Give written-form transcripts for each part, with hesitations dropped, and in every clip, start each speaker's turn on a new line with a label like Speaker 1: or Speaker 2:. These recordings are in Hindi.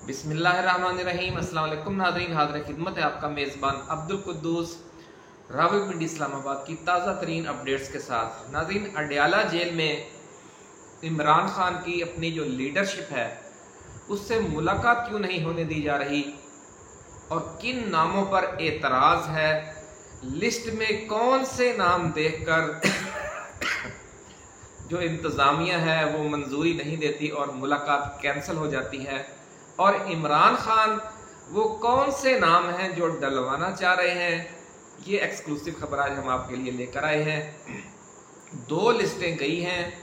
Speaker 1: बिस्मिल्लाहिर्रहमानिर्रहीम। अस्सलाम वालेकुम नाज़रीन, हाज़िर खिदमत है आपका मेज़बान अब्दुल कुद्दूस रावलपिंडी इस्लामाबाद की ताज़ा तरीन अपडेट्स के साथ। नाज़रीन, अडयाला जेल में इमरान खान की अपनी जो लीडरशिप है उससे मुलाकात क्यों नहीं होने दी जा रही और किन नामों पर एतराज़ है, लिस्ट में कौन से नाम देखकर जो इंतज़ामिया है वो मंजूरी नहीं देती और मुलाकात कैंसिल हो जाती है, और इमरान खान वो कौन से नाम हैं जो डलवाना चाह रहे हैं, ये एक्सक्लूसिव खबर आज हम आपके लिए लेकर आए हैं। दो लिस्टें गई हैं,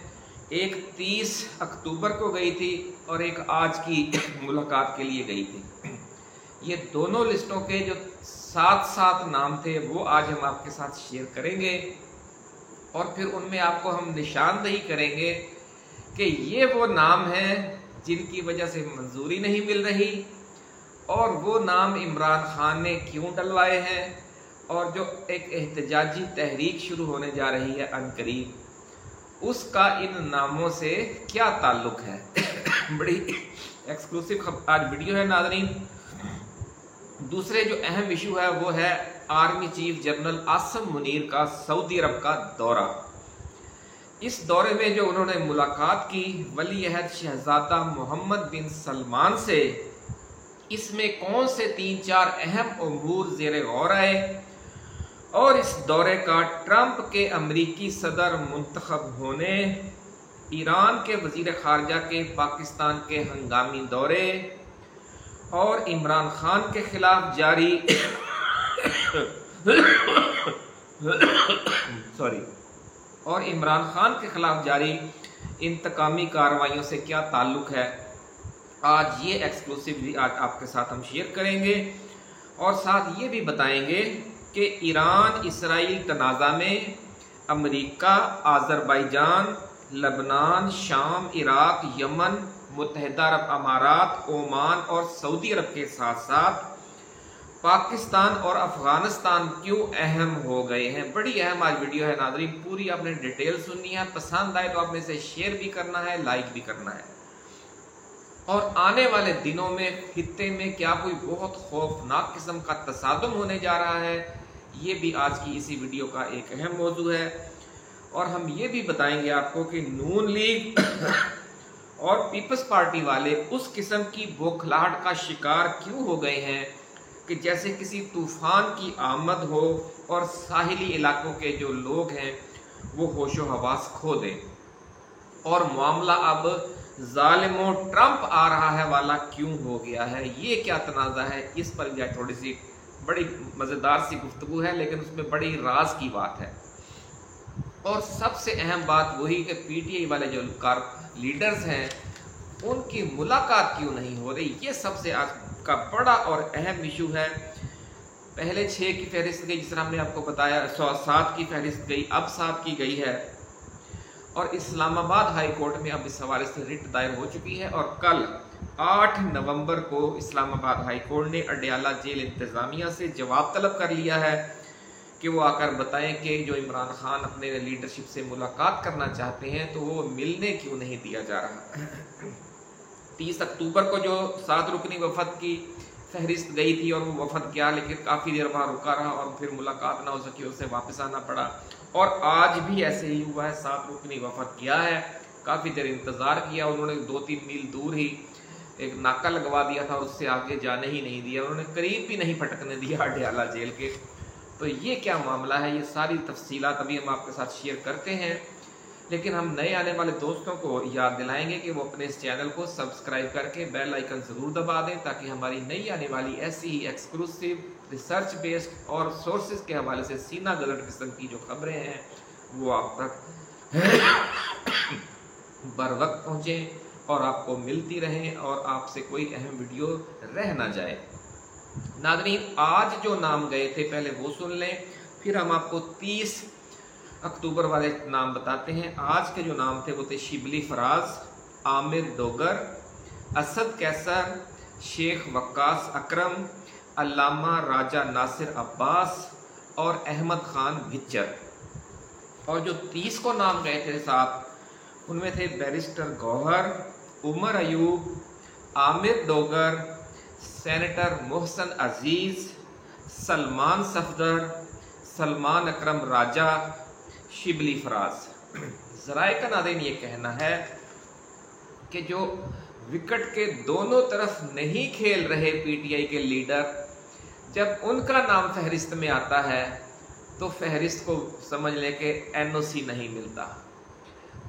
Speaker 1: एक 30 अक्टूबर को गई थी और एक आज की मुलाकात के लिए गई थी। ये दोनों लिस्टों के जो 7 नाम थे वो आज हम आपके साथ शेयर करेंगे और फिर उनमें आपको हम निशानदेही करेंगे कि ये वो नाम हैं जिनकी वजह से मंजूरी नहीं मिल रही और वो नाम इमरान खान ने क्यों डलवाए हैं, और जो एक एहतजाजी तहरीक शुरू होने जा रही है अनकरीब, उसका इन नामों से क्या ताल्लुक है। बड़ी एक्सक्लूसिव आज वीडियो है नाज़रीन। दूसरे जो अहम इशू है वो है army chief general Asim Munir का सऊदी अरब का दौरा। इस दौरे में जो उन्होंने मुलाकात की वली अहद शहजादा मोहम्मद बिन सलमान से, इसमें कौन से 3-4 अहम अमूर ज़ेरे गौर आए, और इस दौरे का ट्रंप के अमरीकी सदर मुंतखब होने, ईरान के वजीर खारजा के पाकिस्तान के हंगामी दौरे और इमरान खान के खिलाफ जारी और इमरान खान के खिलाफ जारी इंतकामी कार्रवाइयों से क्या ताल्लुक है, आज ये एक्सक्लूसिवली आज आपके साथ हम शेयर करेंगे। और साथ ये भी बताएंगे कि ईरान इसराइल तनाज़ा में अमेरिका, आज़रबाईजान, लबनान, शाम, इराक, यमन, मुत्तहिदा अरब अमारात, ओमान और सऊदी अरब के साथ साथ पाकिस्तान और अफगानिस्तान क्यों अहम हो गए हैं। बड़ी अहम आज वीडियो है नाज़रीन, पूरी आपने डिटेल सुननी है। पसंद आए तो आपने इसे शेयर भी करना है, लाइक भी करना है। और आने वाले दिनों में खित्ते में क्या कोई बहुत खौफनाक किस्म का तसादुम होने जा रहा है, ये भी आज की इसी वीडियो का एक अहम मौजू है। और हम ये भी बताएंगे आपको कि नून लीग और पीपल्स पार्टी वाले उस किस्म की बौखलाहट का शिकार क्यों हो गए हैं कि जैसे किसी तूफान की आमद हो और साहिली इलाकों के जो लोग हैं वो होशो हवास खो दें, और मामला अब जालिमों ट्रंप आ रहा है वाला क्यों हो गया है। ये क्या तनाज़ा है, इस पर भी थोड़ी सी बड़ी मज़ेदार सी गुफ्तगू है, लेकिन उसमें बड़ी राज की बात है। और सबसे अहम बात वही कि पीटीआई वाले जो लीडर्स हैं उनकी मुलाकात क्यों नहीं हो रही, ये सबसे आज का बड़ा और अहम इशू है। पहले 6 की फहरिस्त गई, जिस तरह हमने आपको बताया, 7 की फहरिस्त गई, अब 7 की गई है। और इस्लामाबाद हाई कोर्ट में अब इस हवाले से रिट दायर हो चुकी है। और कल 8 नवंबर को इस्लामाबाद हाई कोर्ट ने अडयाला जेल इंतज़ामिया से जवाब तलब कर लिया है कि वो आकर बताएं कि जो इमरान खान अपने लीडरशिप से मुलाकात करना चाहते हैं तो वो मिलने क्यों नहीं दिया जा रहा। 30 अक्टूबर को जो 7 रुकनी वफद की फहरिस्त गई थी और वो वफद गया, लेकिन काफ़ी देर वहाँ रुका रहा और फिर मुलाकात ना हो सकी, उससे वापस आना पड़ा। और आज भी ऐसे ही हुआ है, 7 रुकनी वफद गया है, काफ़ी देर इंतज़ार किया, उन्होंने 2-3 मील दूर ही एक नाका लगवा दिया था, उससे आगे जाने ही नहीं दिया, उन्होंने करीब भी नहीं फटकने दिया अडयाला जेल के। तो ये क्या मामला है, ये सारी तफसीलात अभी हम आपके साथ शेयर करते हैं। लेकिन हम नए आने वाले दोस्तों को याद दिलाएंगे कि वो अपने इस चैनल को सब्सक्राइब करके बेल आइकन ज़रूर दबा दें, ताकि हमारी नई आने वाली ऐसी ही एक्सक्लूसिव रिसर्च बेस्ड और सोर्सेज के हवाले से सीना गलट किस्म की जो खबरें हैं वो आप तक बर वक्त पहुँचें और आपको मिलती रहें और आपसे कोई अहम वीडियो रह ना जाए। नाज़रीन, आज जो नाम गए थे पहले वो सुन लें, फिर हम आपको 30 अक्टूबर वाले नाम बताते हैं। आज के जो नाम थे वो थे शिबली फराज, आमिर डोगर, असद कैसर, शेख वक्कास अकरम, अल्लामा राजा नासिर अब्बास और अहमद खान भिच्चर। और जो 30 को नाम गए थे साथ, उनमें थे बैरिस्टर गौहर, उमर अयूब, आमिर डोगर, सेनेटर मोहसन अजीज, सलमान सफदर, सलमान अकरम राजा, शिबली फराज। ज़राए का नाज़रीन ये कहना है कि जो विकेट के दोनों तरफ नहीं खेल रहे पीटीआई के लीडर, जब उनका नाम फहरिस्त में आता है तो फहरिस्त को समझ लें कि एनओसी नहीं मिलता।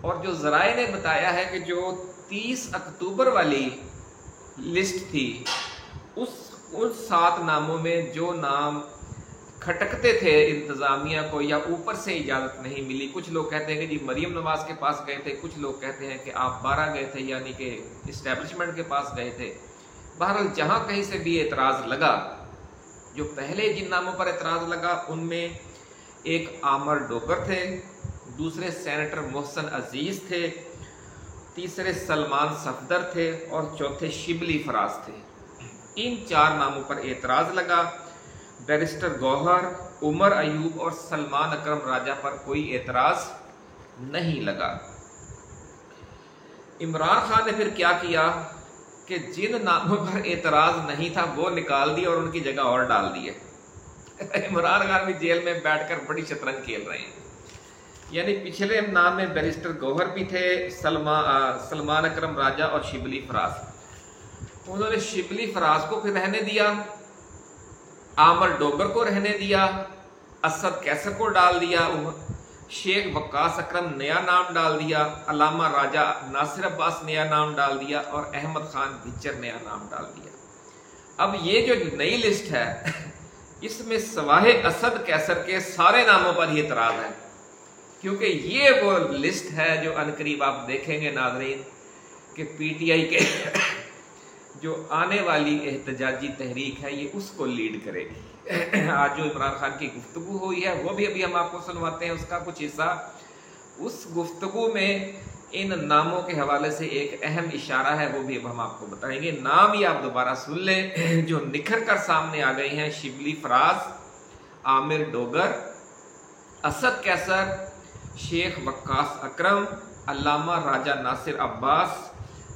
Speaker 1: और जो ज़राए ने बताया है कि जो 30 अक्टूबर वाली लिस्ट थी उन 7 नामों में जो नाम खटकते थे इंतज़ामिया को या ऊपर से इजाज़त नहीं मिली, कुछ लोग कहते हैं कि जी मरीम नवाज के पास गए थे, कुछ लोग कहते हैं कि आप 12 गए थे यानी कि इस्टेब्लिशमेंट के पास गए थे। बहरहाल जहाँ कहीं से भी एतराज़ लगा, जो पहले जिन नामों पर एतराज़ लगा उनमें एक आमिर डोगर थे, दूसरे सेनेटर मोहसन अजीज थे, तीसरे सलमान सफदर थे और चौथे शिबली फराज थे। इन 4 नामों पर एतराज़ लगा। बैरिस्टर गौहर, उमर अयूब और सलमान अकरम राजा पर कोई एतराज़ नहीं लगा। इमरान खान ने फिर क्या किया कि जिन नामों पर एतराज़ नहीं था वो निकाल दिए और उनकी जगह और डाल दिए। इमरान खान भी जेल में बैठकर बड़ी शतरंज खेल रहे हैं। यानी पिछले नाम में बैरिस्टर गौहर भी थे, सलमान अकरम राजा और शिबली फराज। उन्होंने शिबली फराज को फिर रहने दिया, आमिर डोगर को रहने दिया, असद कैसर को डाल दिया, शेख वक्कास अकरम नया नाम डाल दिया, अल्लामा राजा नासिर अब्बास नया नाम डाल दिया और अहमद खान भिच्चर नया नाम डाल दिया। अब ये जो नई लिस्ट है इसमें सवाहे असद कैसर के सारे नामों पर ही एतराज़ है, क्योंकि ये वो लिस्ट है जो अनकरीब आप देखेंगे नाज़रीन कि पीटीआई के जो आने वाली एहतजाजी तहरीक है ये उसको लीड करेगी। आज जो इमरान खान की गुफ्तगू हुई है वो भी अभी हम आपको सुनवाते हैं उसका कुछ हिस्सा। उस गुफ्तगू में इन नामों के हवाले से एक अहम इशारा है, वो भी अब हम आपको बताएंगे। नाम ही आप दोबारा सुन लें जो निखर कर सामने आ गए हैं: शिबली फराज, आमिर डोगर, असद कैसर, शेख वक्कास अकरम, अल्लामा राजा नासिर अब्बास,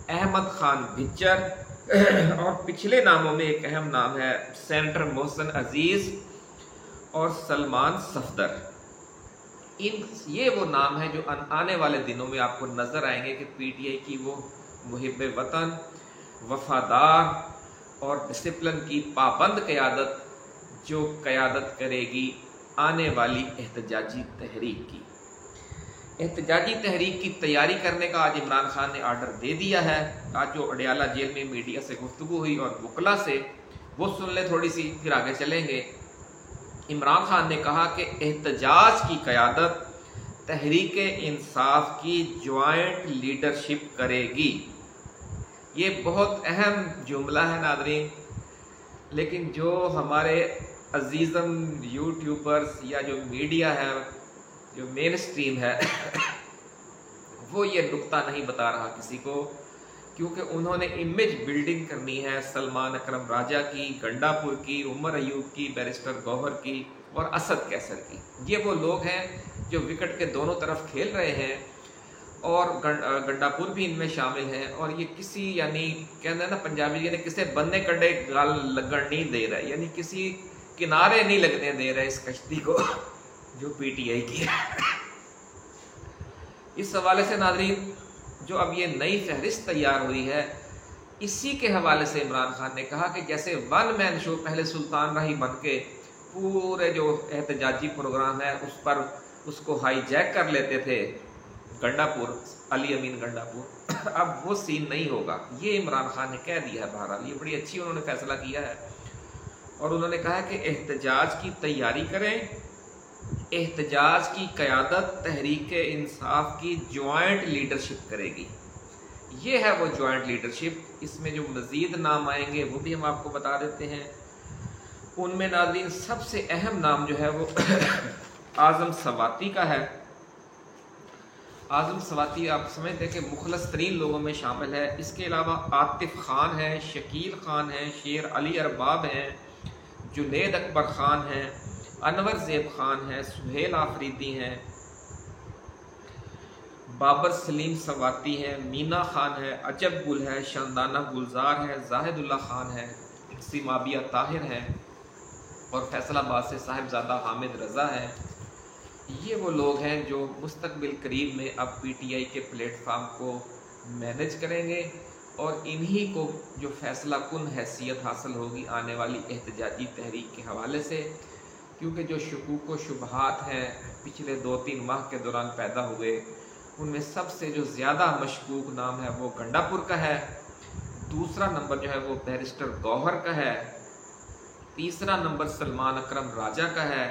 Speaker 1: अहमद खान भिच्चर और पिछले नामों में एक अहम नाम है सेनेटर मोहसन अजीज और सलमान सफदर। ये वो नाम है जो आने वाले दिनों में आपको नजर आएंगे कि पीटीआई की वो मुहिब्बे वतन, वफादार और डिसिप्लिन की पाबंद क़यादत जो क़यादत करेगी आने वाली एहतजाजी तहरीक की। एहतजाजी तहरीक की तैयारी करने का आज इमरान खान ने आर्डर दे दिया है। आज जो अडियाला जेल में मीडिया से गुफ्तगू हुई और वकला से, वो सुन ले थोड़ी सी, फिर आगे चलेंगे। इमरान खान ने कहा कि एहतजाज की क़यादत तहरीक इंसाफ की ज्वाइंट लीडरशिप करेगी। ये बहुत अहम जुमला है नाज़रीन, लेकिन जो हमारे अजीज़म यूट्यूबर्स या जो मीडिया है, जो मेन स्ट्रीम है वो ये नुक्ता नहीं बता रहा किसी को, क्योंकि उन्होंने इमेज बिल्डिंग करनी है सलमान अकरम राजा की, गंडापुर की, उमर अयूब की, बैरिस्टर गौहर की और असद कैसर की। ये वो लोग हैं जो विकेट के दोनों तरफ खेल रहे हैं और गंडापुर भी इनमें शामिल हैं। और ये किसी, यानी कहते हैं ना पंजाबी, यानी किसी बन्ने कड़े गाल लगन नहीं दे रहा है, यानी किसी किनारे नहीं लगने दे रहे इस कश्ती को जो पीटीआई की है। इस हवाले से नाज़रीन जो अब ये नई फहरिस्त तैयार हुई है, इसी के हवाले से इमरान खान ने कहा कि जैसे वन मैन शो पहले सुल्तान राही बन के पूरे जो एहतजाजी प्रोग्राम है उस पर उसको हाईजैक कर लेते थे गंडापुर, अली अमीन गंडापुर, अब वो सीन नहीं होगा, ये इमरान खान ने कह दिया है। बहरहाल ये बड़ी अच्छी उन्होंने फैसला किया है और उन्होंने कहा कि एहतजाज की तैयारी करें, एहतजाज की क़यादत तहरीक इंसाफ की ज्वाइंट लीडरशिप करेगी। ये है वो ज्वाइंट लीडरशिप। इसमें जो मज़ीद नाम आएंगे वो भी हम आपको बता देते हैं। उनमें नाज़रीन सबसे अहम नाम जो है वो आज़म सवाती का है। आज़म सवाती आप समझते हैं कि मुखलस तरीन लोगों में शामिल है। इसके अलावा आतिफ खान है, शकील खान है, शेर अली अरबाब हैं, जुनेद अकबर खान हैं, अनवर ज़ेब खान है, सुहेल आफरीदी हैं, बाबर सलीम सवाती है, मीना खान है, अजब गुल है, शानदाना गुलजार है, जाहिदुल्ला खान है, सीमाबिया ताहिर है और फैसलाबाद से साहिबजादा हामिद रज़ा है। ये वो लोग हैं जो मुस्तकबिल करीब में अब PTI के प्लेटफार्म को मैनेज करेंगे और इन्हीं को जो फैसला कुन हैसियत हासिल होगी आने वाली एहतजाजी तहरीक के हवाले से, क्योंकि जो शकूक व शुबहात हैं पिछले 2-3 माह के दौरान पैदा हुए, उनमें सबसे जो ज़्यादा मशकूक नाम है वो गंडापुर का है, दूसरा नंबर जो है वो बैरिस्टर गौहर का है, तीसरा नंबर सलमान अकरम राजा का है,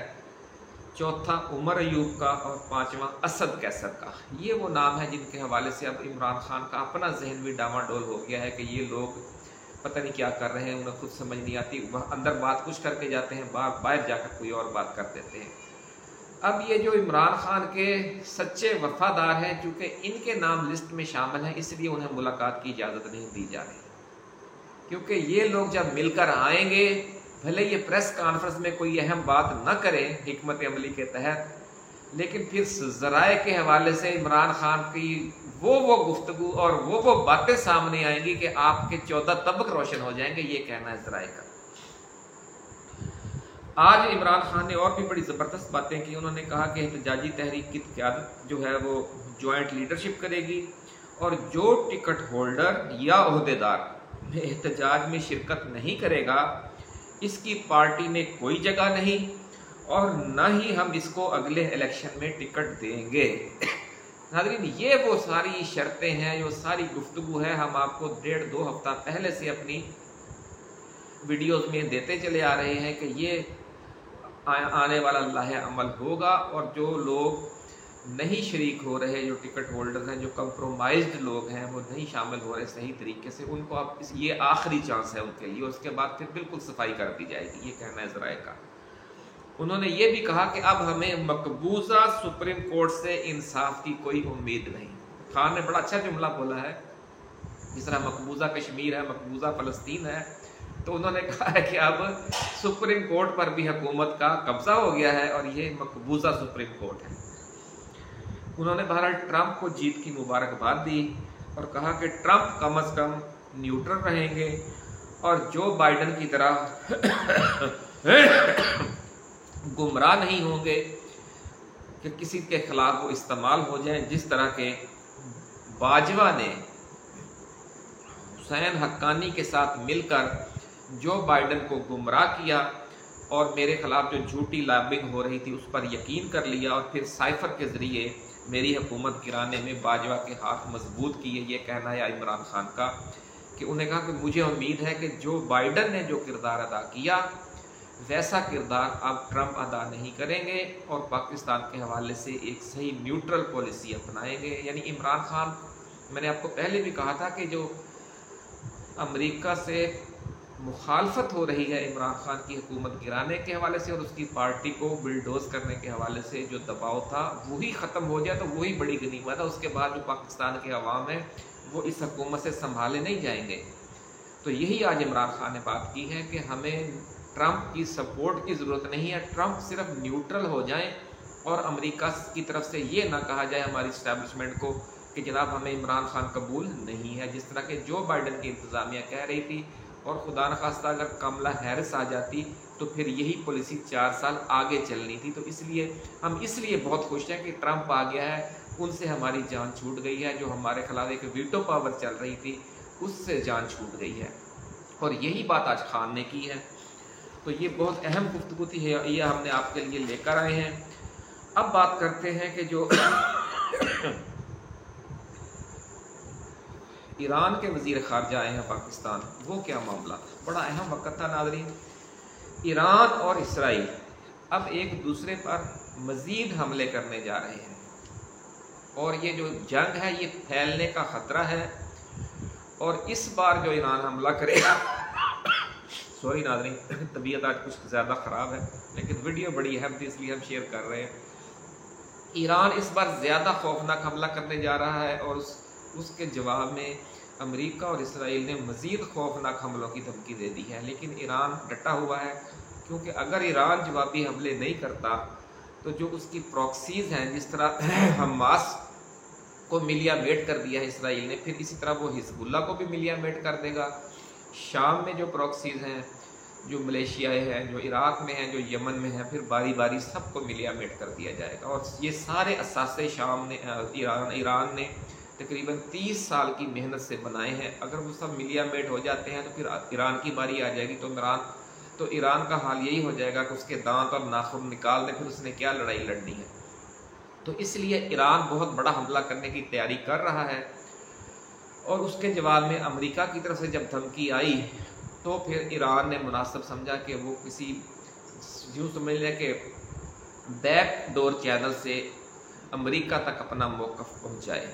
Speaker 1: चौथा उमर अयूब का और पांचवा असद कैसर का। ये वो नाम है जिनके हवाले से अब इमरान खान का अपना जहन भी डामाडोल हो गया है कि ये लोग पता नहीं क्या कर रहे हैं, उन्हें खुद समझ नहीं आती, वह अंदर बात कुछ करके जाते हैं, बाहर जाकर कोई और बात कर देते हैं। अब ये जो इमरान खान के सच्चे वफादार हैं, चूँकि इनके नाम लिस्ट में शामिल हैं, इसलिए उन्हें मुलाकात की इजाज़त नहीं दी जा रही, क्योंकि ये लोग जब मिलकर आएंगे, भले ये प्रेस कॉन्फ्रेंस में कोई अहम बात न करें हिकमत अमली के तहत, लेकिन फिर ज़राए के हवाले से इमरान खान की वो गुफ्तगू और वो बातें सामने आएंगी कि आपके 14 तबक रोशन हो जाएंगे, ये कहना है ज़राए का। आज इमरान खान ने और भी बड़ी ज़बरदस्त बातें की। उन्होंने कहा कि एहतजाजी तहरीक की क़यादत जो है वो जॉइंट लीडरशिप करेगी और जो टिकट होल्डर या ओहदेदार एहतजाज में शिरकत नहीं करेगा, इसकी पार्टी में कोई जगह नहीं और न ही हम इसको अगले इलेक्शन में टिकट देंगे। नाज़रीन, ये वो सारी शर्तें हैं, जो सारी गुफ्तगू है, हम आपको 1.5-2 हफ्ता पहले से अपनी वीडियोस में देते चले आ रहे हैं कि ये आने वाला लाहे अमल होगा और जो लोग नहीं शरीक हो रहे, जो टिकट होल्डर हैं, जो कंप्रोमाइज्ड लोग हैं, वो नहीं शामिल हो रहे सही तरीके से, उनको अब ये आखिरी चांस है उनके लिए, उसके बाद फिर बिल्कुल सफाई कर दी जाएगी, ये कहना है ज़राए का। उन्होंने ये भी कहा कि अब हमें मकबूजा सुप्रीम कोर्ट से इंसाफ की कोई उम्मीद नहीं। खान ने बड़ा अच्छा जुमला बोला है, जिस तरह मकबूजा कश्मीर है, मकबूजा फ़लस्तीन है, तो उन्होंने कहा है कि अब सुप्रीम कोर्ट पर भी हुकूमत का कब्जा हो गया है और ये मकबूजा सुप्रीम कोर्ट है। उन्होंने बहरहाल ट्रंप को जीत की मुबारकबाद दी और कहा कि ट्रंप कम अज़ कम न्यूट्रल रहेंगे और जो बाइडन की तरह गुमराह नहीं होंगे कि किसी के खिलाफ वो इस्तेमाल हो जाए, जिस तरह के बाजवा ने हुसैन हक्कानी के साथ मिलकर जो बाइडन को गुमराह किया और मेरे खिलाफ जो झूठी लॉबिंग हो रही थी उस पर यकीन कर लिया और फिर साइफर के ज़रिए मेरी हुकूमत गिराने में बाजवा के हाथ मजबूत किए। ये कहना है इमरान खान का कि उन्हें कहा कि मुझे उम्मीद है कि जो बाइडन ने जो किरदार अदा किया वैसा किरदार अब ट्रंप अदा नहीं करेंगे और पाकिस्तान के हवाले से एक सही न्यूट्रल पॉलिसी अपनाएंगे। यानी इमरान खान, मैंने आपको पहले भी कहा था कि जो अमेरिका से मुखालफत हो रही है इमरान खान की हुकूमत गिराने के हवाले से और उसकी पार्टी को बिल्डोज करने के हवाले से जो दबाव था वही ख़त्म हो जाए तो वही बड़ी गनीमत है। उसके बाद जो पाकिस्तान के अवाम है वो इस हुकूमत से संभाले नहीं जाएंगे। तो यही आज इमरान खान ने बात की है कि हमें ट्रंप की सपोर्ट की ज़रूरत नहीं है, ट्रंप सिर्फ न्यूट्रल हो जाएं और अमेरिका की तरफ से ये ना कहा जाए हमारी इस्टेब्लिशमेंट को कि जनाब हमें इमरान खान कबूल नहीं है, जिस तरह के जो बाइडन की इंतज़ामिया कह रही थी। और खुदा न खास्ता अगर कमला हैरिस आ जाती तो फिर यही पॉलिसी 4 साल आगे चलनी थी। तो इसलिए हम बहुत खुश हैं कि ट्रंप आ गया है, उनसे हमारी जान छूट गई है, जो हमारे खिलाफ एक वीटो पावर चल रही थी उससे जान छूट गई है और यही बात आज खान ने की है। तो ये बहुत अहम गुफ्तगू थी, ये हमने आपके लिए लेकर आए हैं। अब बात करते हैं कि जो ईरान के वज़ीर ख़ारजा आए हैं पाकिस्तान, वो क्या मामला था, बड़ा अहम वक्त था नाज़रीन। ईरान और इसराइल अब एक दूसरे पर मज़ीद हमले करने जा रहे हैं और ये जो जंग है ये फैलने का ख़तरा है और इस बार जो ईरान हमला करेगा सॉरी नाज़रीन, तबीयत आज कुछ ज़्यादा ख़राब है लेकिन वीडियो बड़ी अहम थी इसलिए हम शेयर कर रहे हैं। ईरान इस बार ज़्यादा खौफनाक हमला करने जा रहा है और उसके जवाब में अमेरिका और इसराइल ने मज़ीद खौफनाक हमलों की धमकी दे दी है। लेकिन ईरान डटा हुआ है क्योंकि अगर ईरान जवाबी हमले नहीं करता तो जो उसकी प्रॉक्सीज़ हैं, जिस तरह हमास को मिलिया मेट कर दिया है इसराइल ने, फिर इसी तरह वो हिजबुल्ला को भी मिलिया मेट कर देगा। शाम में जो प्रॉक्सीज हैं, जो मलेशिया है, जो इराक में है, जो यमन में है, फिर बारी बारी सबको मिलिया मेट कर दिया जाएगा। और ये सारे असासे शाम ने ईरान ने तकरीबन 30 साल की मेहनत से बनाए हैं। अगर वो सब मिलिया मेट हो जाते हैं तो फिर ईरान की बारी आ जाएगी। तो ईरान का हाल यही हो जाएगा कि उसके दांत और नाखून निकाल दें, फिर उसने क्या लड़ाई लड़नी है। तो इसलिए ईरान बहुत बड़ा हमला करने की तैयारी कर रहा है। और उसके जवाब में अमेरिका की तरफ से जब धमकी आई तो फिर ईरान ने मुनासिब समझा कि वो किसी यूँ समझ लें कि बैक डोर चैनल से अमेरिका तक अपना मौक़िफ़ पहुँचाए।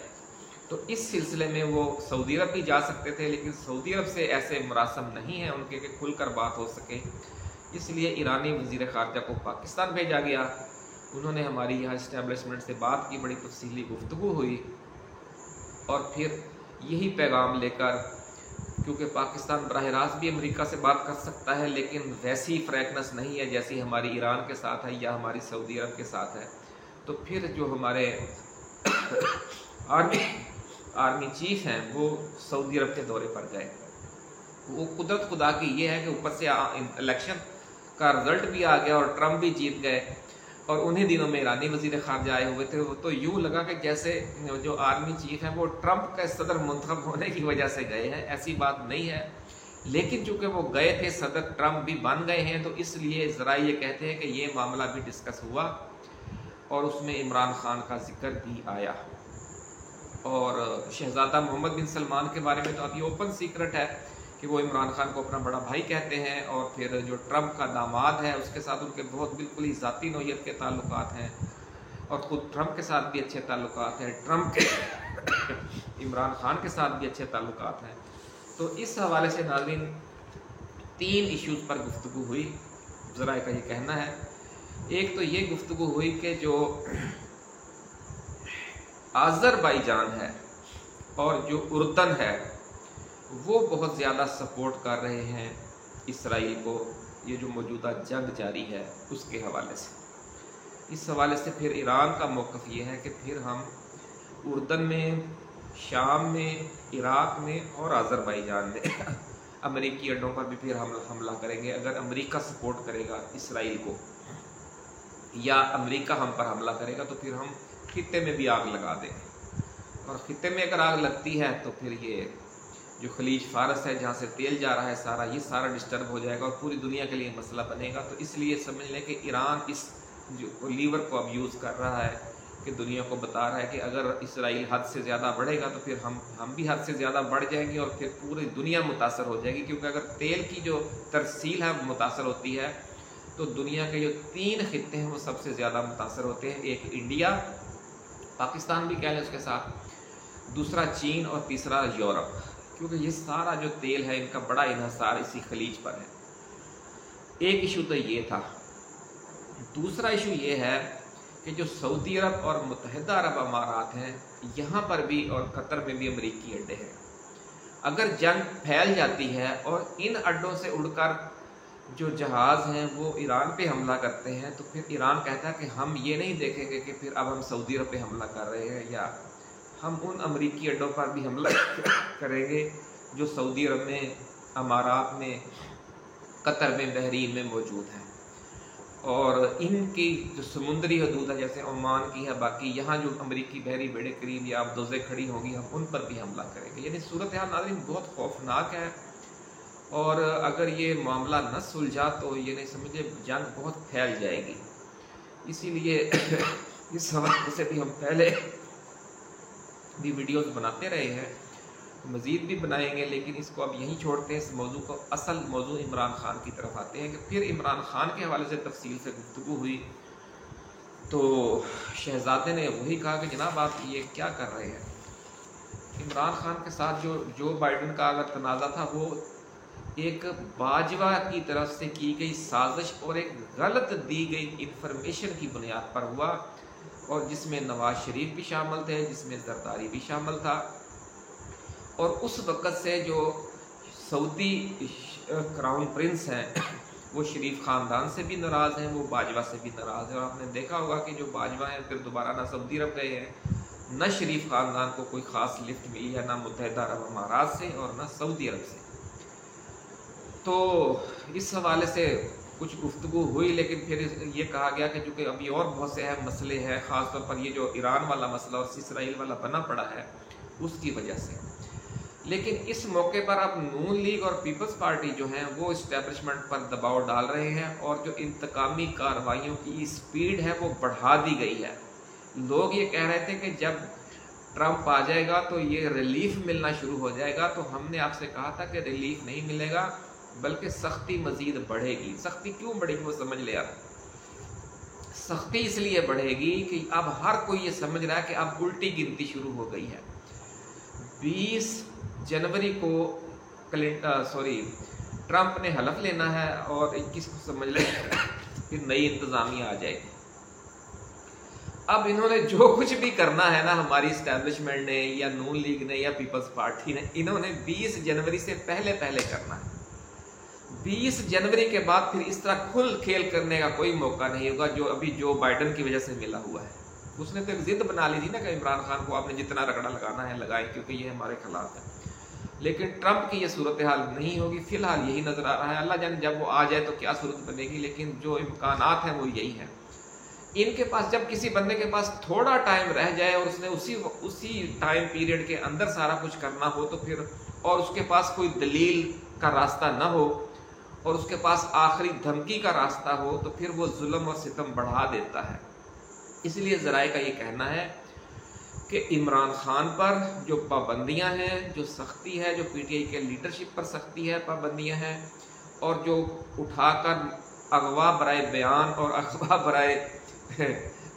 Speaker 1: तो इस सिलसिले में वो सऊदी अरब भी जा सकते थे, लेकिन सऊदी अरब से ऐसे मुरासम नहीं है उनके कि खुलकर बात हो सके। इसलिए ईरानी वज़ीर ख़ारजा को पाकिस्तान भेजा गया। उन्होंने हमारी यहाँ इस्टेब्लिशमेंट से बात की, बड़ी तफसीली गुफ्तगू हुई और फिर यही पैगाम लेकर, क्योंकि पाकिस्तान बराह रास्त भी अमेरिका से बात कर सकता है लेकिन वैसी फ्रैंकनेस नहीं है जैसी हमारी ईरान के साथ है या हमारी सऊदी अरब के साथ है। तो फिर जो हमारे आर्मी चीफ हैं वो सऊदी अरब के दौरे पर गए। वो कुदरत खुदा की ये है कि ऊपर से इलेक्शन का रिजल्ट भी आ गया और ट्रम्प भी जीत गए। और उन्हीं दिनों में ईरानी वज़ीर ख़ारजा आए हुए थे। वो तो यूँ लगा कि जैसे जो आर्मी चीफ हैं वो ट्रम्प का सदर मुंतखब होने की वजह से गए हैं, ऐसी बात नहीं है। लेकिन चूँकि वो गए थे, सदर ट्रम्प भी बन गए हैं, तो इसलिए ज़रा ये कहते हैं कि ये मामला भी डिस्कस हुआ और उसमें इमरान खान का जिक्र भी आया। और शहज़ादा मोहम्मद बिन सलमान के बारे में तो अभी ओपन सीक्रेट है कि वो इमरान खान को अपना बड़ा भाई कहते हैं। और फिर जो ट्रम्प का दामाद है उसके साथ उनके बहुत बिल्कुल ही ज़ाती नौयत के ताल्लुकात हैं और ख़ुद ट्रम्प के साथ भी अच्छे ताल्लुकात हैं, ट्रम्प के इमरान खान के साथ भी अच्छे ताल्लुकात हैं। तो इस हवाले से नाज़रीन 3 इश्यूज़ पर गुफ्तगू हुई, ज़रा का ये कहना है। एक तो ये गुफ्तगू हुई कि जो आज़रबाईजान है और जो उर्दन है वो बहुत ज़्यादा सपोर्ट कर रहे हैं इसराइल को, ये जो मौजूदा जंग जारी है उसके हवाले से। इस हवाले से फिर ईरान का मौक़िफ़ ये है कि फिर हम उर्दन में, शाम में, इराक़ में और आज़रबाईजान में अमेरिकी अड्डों पर भी फिर हम हमला करेंगे। अगर अमेरिका सपोर्ट करेगा इसराइल को या अमेरिका हम पर हमला करेगा तो फिर हम खित्ते में भी आग लगा देंगे। और खित्ते में अगर आग लगती है तो फिर ये जो खलीज फारस है जहाँ से तेल जा रहा है सारा, ये सारा डिस्टर्ब हो जाएगा और पूरी दुनिया के लिए मसला बनेगा। तो इसलिए समझ लें कि ईरान इस जो लीवर को अब यूज़ कर रहा है कि दुनिया को बता रहा है कि अगर इसराइल हद से ज़्यादा बढ़ेगा तो फिर हम भी हद से ज़्यादा बढ़ जाएंगे और फिर पूरी दुनिया मुतासर हो जाएगी। क्योंकि अगर तेल की जो तरसील है मुतासर होती है तो दुनिया के जो 3 खित्ते हैं वो सबसे ज़्यादा मुतासर होते हैं। एक इंडिया, पाकिस्तान भी कह लें उसके साथ, दूसरा चीन और तीसरा यूरोप, क्योंकि ये सारा जो तेल है इनका बड़ा इन्हसार इसी खलीज पर है। एक इशू तो ये था। दूसरा इशू ये है कि जो सऊदी अरब और मुत्तहिदा अरब अमारात हैं, यहाँ पर भी और कतर में भी अमेरिकी अड्डे हैं। अगर जंग फैल जाती है और इन अड्डों से उड़कर जो जहाज़ हैं वो ईरान पे हमला करते हैं तो फिर ईरान कहता है कि हम ये नहीं देखेंगे कि फिर अब हम सऊदी अरब पे हमला कर रहे हैं या हम उन अमेरिकी अड्डों पर भी हमला करेंगे जो सऊदी अरब में, अमारात में, कतर में, बहरीन में मौजूद हैं। और इनकी जो समुद्री हदूद है जैसे ओमान की है, बाकी यहाँ जो अमेरिकी बहरी बेड़े करीब या अबदोज़ें खड़ी होंगी हम उन पर भी हमला करेंगे। यानी सूरत हाल नाज़रीन बहुत खौफनाक है। और अगर ये मामला न सुलझा तो ये नहीं समझे जंग बहुत फैल जाएगी। इसीलिए इस हवाले से भी हम पहले भी वीडियोस बनाते रहे हैं, मज़ीद भी बनाएंगे, लेकिन इसको अब यहीं छोड़ते हैं। इस मौजू को, असल मौजू इमरान खान की तरफ आते हैं कि फिर इमरान खान के हवाले से तफसील से गुफ्तगू हुई तो शहजादे ने वही कहा कि जनाब आप ये क्या कर रहे हैं। इमरान खान के साथ जो बाइडन का अगर तनाज़ा था वो एक बाजवा की तरफ से की गई साजिश और एक गलत दी गई इंफॉर्मेशन की बुनियाद पर हुआ और जिसमें नवाज शरीफ भी शामिल थे, जिसमें जरदारी भी शामिल था। और उस वक़्त से जो सऊदी क्राउन प्रिंस हैं वो शरीफ ख़ानदान से भी नाराज़ हैं, वो बाजवा से भी नाराज़ हैं। और आपने देखा होगा कि जो बाजवा हैं फिर दोबारा ना सऊदी अरब गए हैं न शरीफ ख़ानदान को कोई ख़ास लिफ्ट मिली है, ना मुत्तहिदा अरब अमारात से और ना सऊदी अरब से। तो इस हवाले से कुछ गुफ्तगू हुई, लेकिन फिर ये कहा गया कि चूँकि अभी और बहुत से अहम मसले हैं, ख़ास तौर पर ये जो ईरान वाला मसला और इसराइल वाला बना पड़ा है उसकी वजह से। लेकिन इस मौके पर अब नून लीग और पीपल्स पार्टी जो हैं वो इस्टेब्लिशमेंट पर दबाव डाल रहे हैं और जो इंतकामी कार्रवाइयों की स्पीड है वो बढ़ा दी गई है। लोग ये कह रहे थे कि जब ट्रंप आ जाएगा तो ये रिलीफ मिलना शुरू हो जाएगा, तो हमने आपसे कहा था कि रिलीफ नहीं मिलेगा बल्कि सख्ती मजीद बढ़ेगी। सख्ती क्यों बढ़ेगी वो समझ ले आप। सख्ती इसलिए बढ़ेगी कि अब हर कोई ये समझ रहा है कि अब उल्टी गिनती शुरू हो गई है। 20 जनवरी को ट्रंप ने हलफ लेना है और 21 को समझ ले फिर नई इंतजामिया आ जाएगी। अब इन्होंने जो कुछ भी करना है ना, हमारी इस्टेब्लिशमेंट ने या नून लीग ने या पीपल्स पार्टी ने, इन्होंने 20 जनवरी से पहले करना है। 20 जनवरी के बाद फिर इस तरह खुल खेल करने का कोई मौका नहीं होगा जो अभी जो बाइडन की वजह से मिला हुआ है। उसने तो एक जिद बना ली थी ना कि इमरान खान को आपने जितना रगड़ा लगाना है लगाए, क्योंकि ये हमारे खिलाफ है। लेकिन ट्रंप की ये सूरत हाल नहीं होगी, फिलहाल यही नजर आ रहा है। अल्लाह जाने जब वो आ जाए तो क्या सूरत बनेगी, लेकिन जो इम्कानात हैं वो यही है। इनके पास जब किसी बंदे के पास थोड़ा टाइम रह जाए और उसने उसी टाइम पीरियड के अंदर सारा कुछ करना हो तो फिर, और उसके पास कोई दलील का रास्ता ना हो और उसके पास आखिरी धमकी का रास्ता हो, तो फिर वो जुल्म और सितम बढ़ा देता है। इसलिए ज़राए का ये कहना है कि इमरान खान पर जो पाबंदियां हैं, जो सख्ती है, जो पीटीआई के लीडरशिप पर सख्ती है, पाबंदियां हैं, और जो उठाकर अगवा बराए बयान और अगवा बराए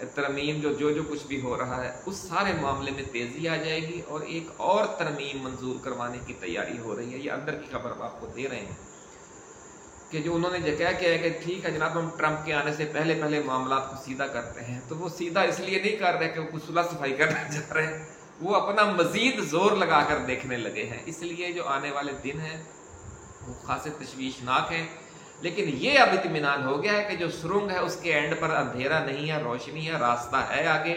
Speaker 1: तरमीम जो कुछ भी हो रहा है उस सारे मामले में तेज़ी आ जाएगी और एक और तरमीम मंजूर करवाने की तैयारी हो रही है। ये अंदर की खबर हम आपको दे रहे हैं कि जो उन्होंने क्या किया है कि ठीक है जनाब, हम ट्रंप के आने से पहले मामला को सीधा करते हैं, तो वो सीधा इसलिए नहीं कर रहे कि वो कुछ सुलह सफाई करने जा रहे हैं, वो अपना मजीद जोर लगाकर देखने लगे हैं। इसलिए जो आने वाले दिन हैं वो खासे तशवीशनाक हैं। लेकिन ये अब इत्मीनान हो गया है कि जो सुरंग है उसके एंड पर अंधेरा नहीं है, रोशनी है, रास्ता है आगे।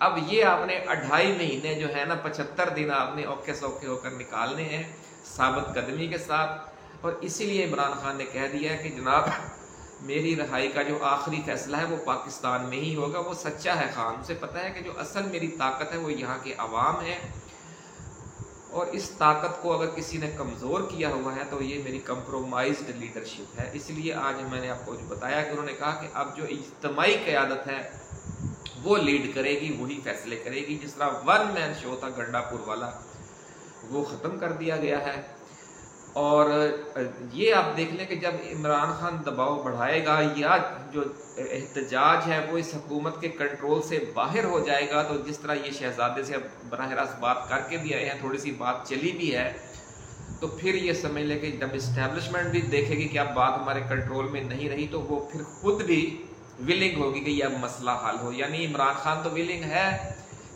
Speaker 1: अब ये आपने 2.5 महीने जो है ना, 75 दिन आपने औखे सौखे होकर निकालने हैं साबित कदमी के साथ। और इसीलिए इमरान खान ने कह दिया है कि जनाब मेरी रिहाई का जो आखिरी फैसला है वो पाकिस्तान में ही होगा। वो सच्चा है खान, उसे पता है कि जो असल मेरी ताकत है वो यहाँ के अवाम है, और इस ताकत को अगर किसी ने कमज़ोर किया हुआ है तो ये मेरी कंप्रोमाइज्ड लीडरशिप है। इसलिए आज मैंने आपको जो बताया कि उन्होंने कहा कि अब जो इज्तिमाई क़यादत है वो लीड करेगी, वही फैसले करेगी। जिस तरह 1 मैन शो था गंडापुर वाला वो ख़त्म कर दिया गया है। और ये आप देख लें कि जब इमरान खान दबाव बढ़ाएगा या जो एहतजाज है वो इस हुकूमत के कंट्रोल से बाहर हो जाएगा, तो जिस तरह ये शहजादे से अब बराह रास्त बात करके भी आए हैं, थोड़ी सी बात चली भी है, तो फिर ये समझ लें कि जब इस्टेब्लिशमेंट भी देखेगी कि अब बात हमारे कंट्रोल में नहीं रही, तो वो फिर खुद भी विलिंग होगी कि यह मसला हल हो। यानी इमरान खान तो विलिंग है,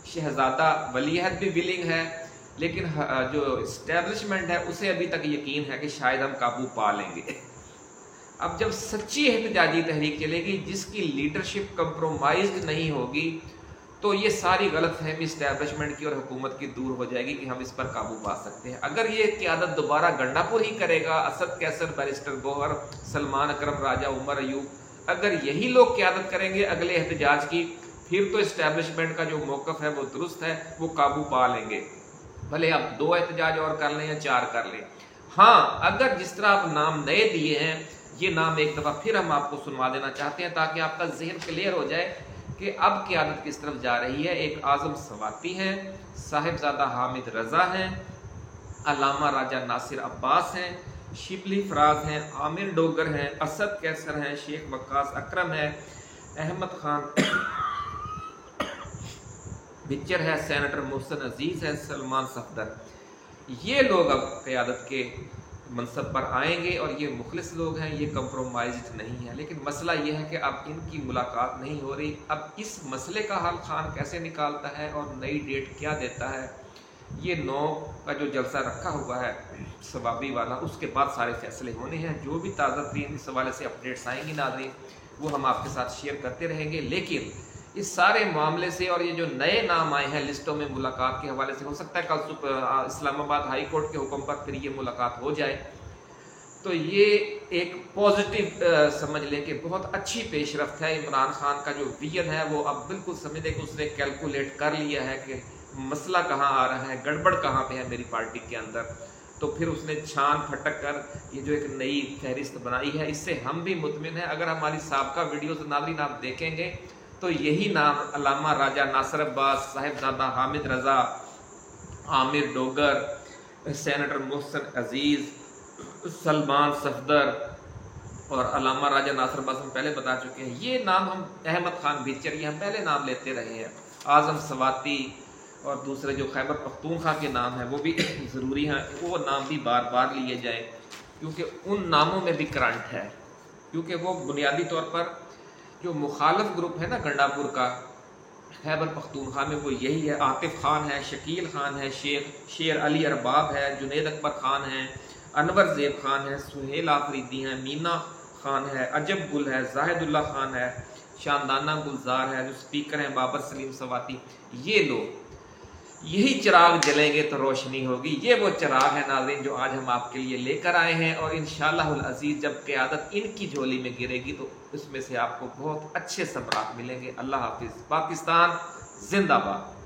Speaker 1: शहजादा वलीअहद भी विलिंग है, लेकिन जो इस्टेब्लिशमेंट है उसे अभी तक यकीन है कि शायद हम काबू पा लेंगे। अब जब सच्ची एहतजाजी तहरीक चलेगी जिसकी लीडरशिप कंप्रोमाइज्ड नहीं होगी, तो ये सारी गलत फहमी इस्टेब्लिशमेंट की और हुकूमत की दूर हो जाएगी कि हम इस पर काबू पा सकते हैं। अगर ये क़यादत दोबारा गंडापुर ही करेगा, असद कैसर, बैरिस्टर गौहर, सलमान अकरम, राजा उमर अयूब, अगर यही लोग क़यादत करेंगे अगले एहतजाज की, फिर तो इस्टेब्लिशमेंट का जो मौक़िफ़ है वो दुरुस्त है, वो काबू पा लेंगे। भले आप 2 एहतजाज और कर लें या 4 कर लें। हाँ, अगर जिस तरह आप नाम नए दिए हैं, ये नाम एक दफ़ा फिर हम आपको सुनवा देना चाहते हैं ताकि आपका जहन क्लियर हो जाए कि अब क़यादत किस तरफ जा रही है। एक आज़म सवाती हैं, साहिबजादा हामिद रज़ा हैं, अल्लामा राजा नासिर अब्बास हैं, शिबली फराज हैं, आमिर डोगर हैं, असद कैसर हैं, शेख वक्कास अकरम है, अहमद खान पिक्चर है, सेनेटर मोहसिन अजीज़ है, सलमान सफदर। ये लोग अब क़यादत के मनसब पर आएंगे और ये मुखलिस लोग हैं, ये कंप्रोमाइज्ड नहीं है। लेकिन मसला ये है कि अब इनकी मुलाकात नहीं हो रही। अब इस मसले का हल खान कैसे निकालता है और नई डेट क्या देता है, ये 9 का जो जलसा रखा हुआ है सवाबी वाला, उसके बाद सारे फैसले होने हैं। जो भी ताज़ा तरीन इस हवाले से अपडेट्स आएंगी नाज़रीन, वो हम आपके साथ शेयर करते रहेंगे। लेकिन इस सारे मामले से और ये जो नए नाम आए हैं लिस्टों में मुलाकात के हवाले से, हो सकता है कल इस्लामाबाद हाई कोर्ट के हुक्म पर फिर ये मुलाकात हो जाए। तो ये एक पॉजिटिव समझ लें कि बहुत अच्छी पेशरफ्त है। इमरान खान का जो विजन है वो अब बिल्कुल समझ लें कि उसने कैलकुलेट कर लिया है कि मसला कहाँ आ रहा है, गड़बड़ कहाँ पे है मेरी पार्टी के अंदर। तो फिर उसने छान फटक कर ये जो एक नई फहरिस्त बनाई है, इससे हम भी मुतमिन हैं। अगर हमारी साबका वीडियोस नाज़रीन आप देखेंगे तो यही नाम अल्लामा राजा नासिर अब्बास, साहिबजादा हामिद रज़ा, आमिर डोगर, सेनेटर मोहसिन अजीज़, सलमान सफदर और अल्लामा राजा नासिर अब्बास हम पहले बता चुके हैं। ये नाम हम अहमद खान भिचर ये हम पहले नाम लेते रहे हैं। आज़म सवाती और दूसरे जो खैबर पख्तूनख्वा के नाम हैं वो भी ज़रूरी हैं, वो नाम भी बार बार लिए जाए क्योंकि उन नामों में भी करंट है। क्योंकि वो बुनियादी तौर पर जो मुखालफ ग्रुप है ना गंडापुर का खैबर पख्तूनख्वा में, वो यही है। आतिफ खान है, शकील खान है, शेर अली अरबाब है, जुनेद अकबर खान है, अनवर ज़ेब खान है, सुहेल आफरीदी हैं, मीना खान है, अजब गुल है, जाहिदुल्ला खान है, शानदाना गुलजार है, जो स्पीकर हैं बाबर सलीम सवाती। ये लोग यही चिराग जलेंगे तो रोशनी होगी। ये वो चिराग है नाज़रीन जो आज हम आपके लिए लेकर आए हैं और इंशाअल्लाहुल अज़ीज़ जब क़यादत इनकी झोली में गिरेगी तो इसमें से आपको बहुत अच्छे सबरात मिलेंगे। अल्लाह हाफिज़। पाकिस्तान जिंदाबाद।